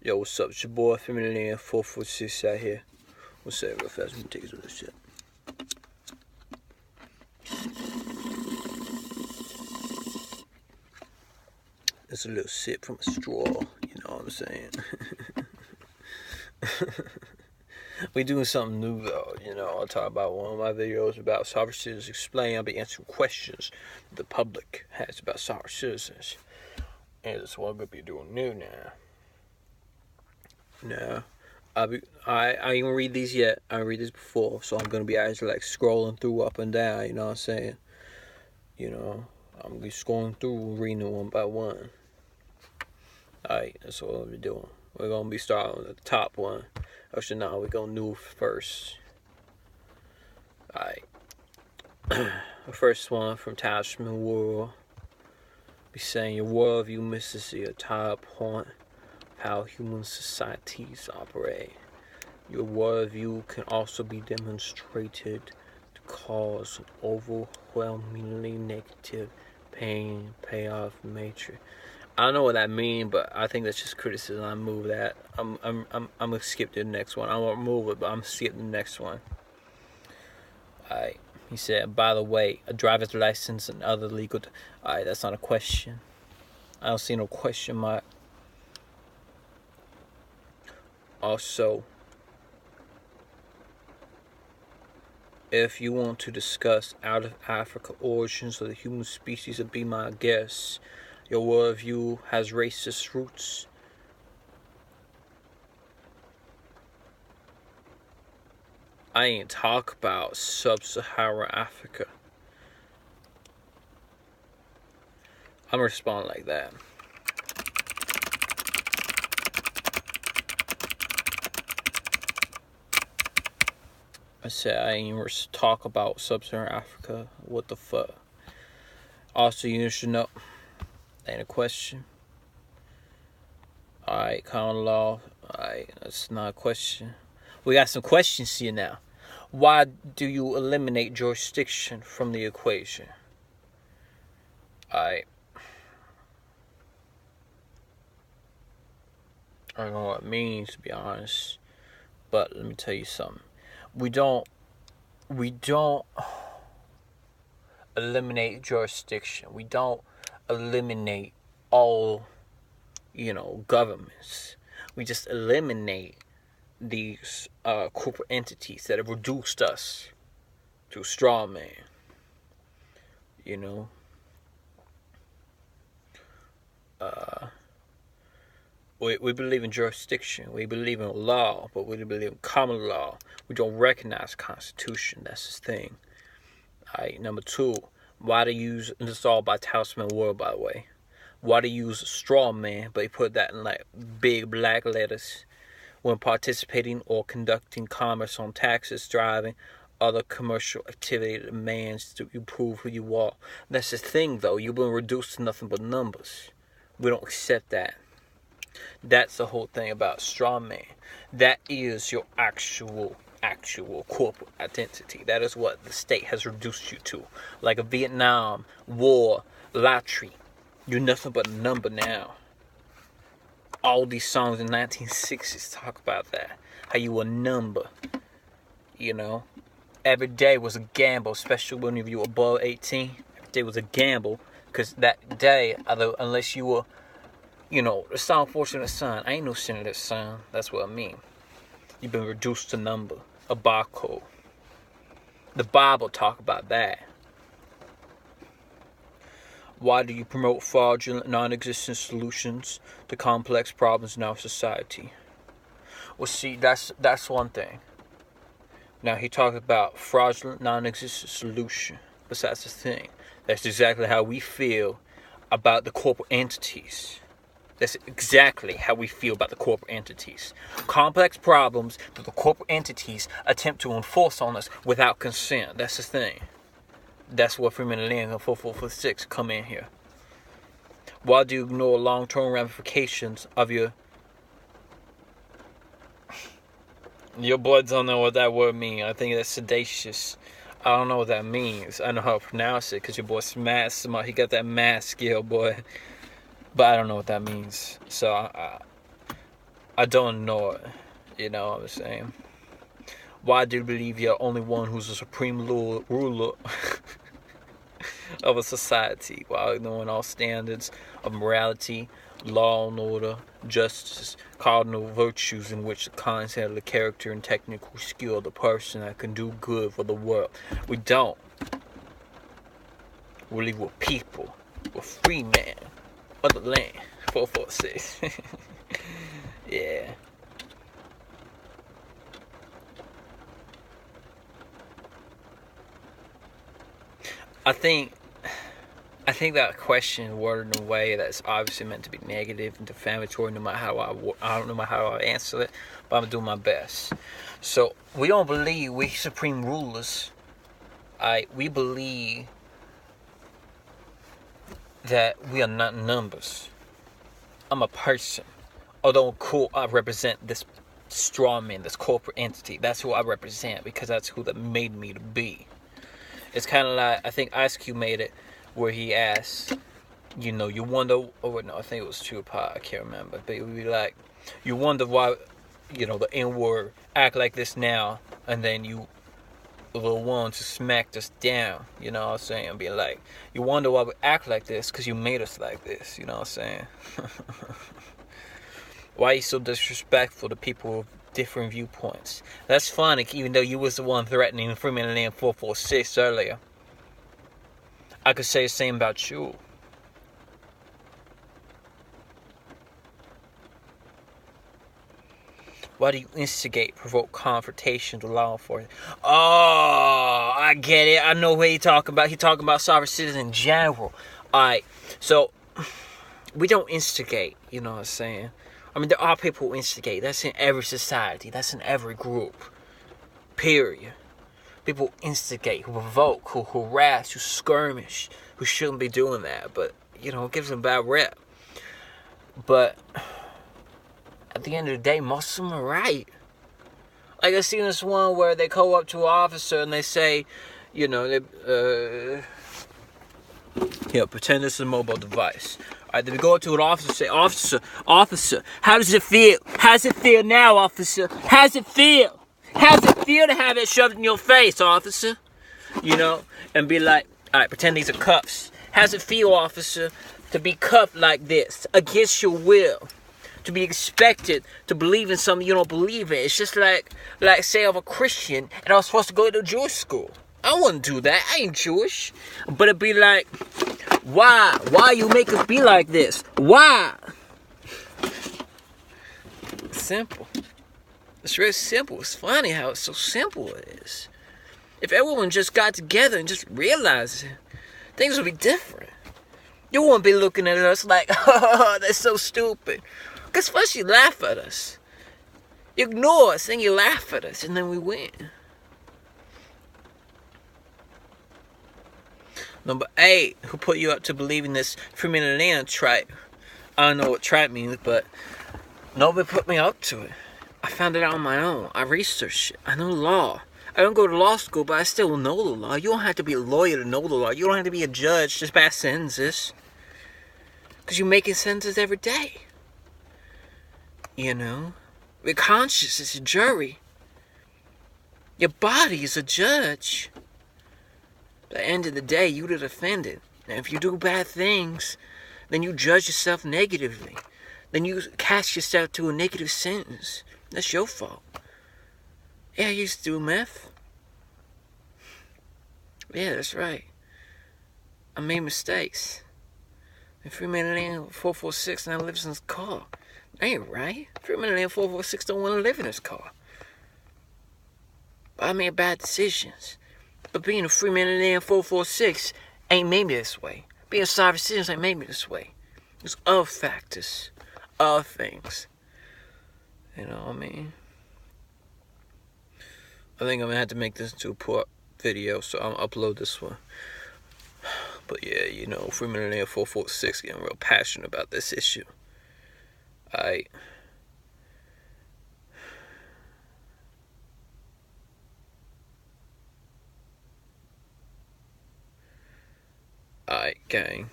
Yo, what's up? It's your boy FMOTL446 out here. What's up, real fast? Let me take a little shit. It's a little sip from a straw, you know what I'm saying? We doing something new though, you know. I'll talk about one of my videos about sovereign citizens explain. I'll be answering questions the public has about sovereign citizens. And that's what I'm gonna be doing new now. No. I ain't read these yet. I didn't read this before, so I'm gonna be actually like scrolling through up and down, you know what I'm saying? You know, I'm gonna be scrolling through, reading them one by one. Alright, that's what we'll be doing. We're gonna be starting with the top one. Actually, no, we're gonna do first. Alright. The first one from Attachment World. Be saying your worldview misses your top point of how human societies operate. Your worldview can also be demonstrated to cause an overwhelmingly negative payoff matrix. I don't know what that means, but I think that's just criticism. I move that. I'm gonna skip to the next one. I won't move it, but I'm skipping the next one. Alright. He said, by the way, a driver's license and other legal. Alright, that's not a question. I don't see no question mark. Also, if you want to discuss out of Africa origins of the human species, and be my guest. Your worldview has racist roots. I ain't talk about sub-Saharan Africa. I'm gonna respond like that. I said I ain't talk about sub-Saharan Africa. What the fuck? Also, you should know. Ain't a question. Alright, common law. Alright, that's not a question. We got some questions here now. Why do you eliminate jurisdiction from the equation? I don't know what it means, to be honest. But let me tell you something. We don't eliminate jurisdiction. We don't eliminate all, governments. We just eliminate these corporate entities that have reduced us to a straw man. We believe in jurisdiction. We believe in law, but we believe in common law. We don't recognize the Constitution. That's the thing. Alright, number two, why to use, and this is all by Talisman World, by the way. Why to use straw man, but he put that in like big black letters. When participating or conducting commerce on taxes, driving, other commercial activity that demands to prove who you are. That's the thing, though. You've been reduced to nothing but numbers. We don't accept that. That's the whole thing about straw man. That is your actual corporate identity. That is what the state has reduced you to. Like a Vietnam War lottery. You're nothing but a number now. All these songs in the 1960s talk about that. How you a number. Every day was a gamble, especially when you were above 18. Every day was a gamble. Because that day, unless you were, the song Fortunate Son. I ain't no senator's son. That's what I mean. You've been reduced to number. A barcode. The Bible talk about that. Why do you promote fraudulent, non-existent solutions to complex problems in our society? Well, see, that's one thing. Now, he talked about fraudulent, non-existent solution. But that's the thing. That's exactly how we feel about the corporate entities. That's exactly how we feel about the corporate entities. Complex problems that the corporate entities attempt to enforce on us without consent. That's the thing. That's where FMOTL446 come in here. Why do you ignore long-term ramifications of your boy don't know what that word means. I think that's sedacious. I don't know what that means. I know how to pronounce it because your boy's mad smart. He got that math skill, boy. But I don't know what that means. So I don't know it. You know what I'm saying? Why do you believe you're only one who's a supreme ruler of a society while ignoring all standards of morality, law and order, justice, cardinal virtues in which the content of the character and technical skill of the person that can do good for the world? We don't. We live with people. We're free man of the land. 446. Yeah. I think that question is worded in a way that's obviously meant to be negative and defamatory. No matter how I don't know how I answer it, but I'm gonna do my best. So we don't believe we supreme rulers. We believe that we are not numbers. I'm a person. Although cool, I represent this straw man, this corporate entity. That's who I represent because that's who that made me to be. It's kind of like, I think Ice Cube made it where he asked, you know, you wonder, or no, I think it was Tupac, I can't remember, but it would be like, you wonder why, you know, the N-word act like this now, and then you the one to smack us down, you know what I'm saying? Be like, you wonder why we act like this, because you made us like this, you know what I'm saying? Why are you so disrespectful to people with different viewpoints? That's funny, even though you was the one threatening FMOTL446 earlier. I could say the same about you. Why do you instigate, provoke confrontation to law enforcement? Oh, I get it. I know what he talking about. He talking about sovereign citizens in general. Alright, so we don't instigate, you know what I'm saying? I mean, there are people who instigate. That's in every society. That's in every group. Period. People instigate, who provoke, who harass, who skirmish, who shouldn't be doing that. But, you know, it gives them a bad rep. But at the end of the day, most of them are right. Like, I seen this one where they go up to an officer and they say, you know, pretend this is a mobile device. Alright, then we go up to an officer and say, Officer, how does it feel? How does it feel now, officer? How does it feel? How does it feel to have it shoved in your face, officer? You know, and be like, alright, pretend these are cuffs. How does it feel, officer, to be cuffed like this, against your will? To be expected to believe in something you don't believe in. It's just like say I'm a Christian and I was supposed to go to Jewish school. I wouldn't do that. I ain't Jewish. But it'd be like, why? Why you make us be like this? Why? Simple. It's really simple. It's funny how it's so simple it is. If everyone just got together and just realized it, things would be different. You wouldn't be looking at us like, oh, that's so stupid. Because first you laugh at us. You ignore us and you laugh at us and then we win. Number 8, who put you up to believing this Freeman tripe? I don't know what tripe means, but nobody put me up to it. I found it out on my own. I researched it. I know law. I don't go to law school, but I still know the law. You don't have to be a lawyer to know the law. You don't have to be a judge to pass sentences. Because you're making sentences every day. You know? Your conscience is a jury. Your body is a judge. At the end of the day, you're the defendant. And if you do bad things, then you judge yourself negatively. Then you cast yourself to a negative sentence. That's your fault. Yeah, I used to do meth. Yeah, that's right. I made mistakes. And FMOTL446 now lives in his car. That ain't right. FMOTL446 don't want to live in his car. But I made bad decisions. But being a FMOTL446 ain't made me this way. Being a sovereign citizen ain't made me this way. There's other factors. Other things. You know what I mean? I think I'm going to have to make this into a part video, so I'll upload this one. But yeah, you know, FMOTL446 getting real passionate about this issue. Alright, gang.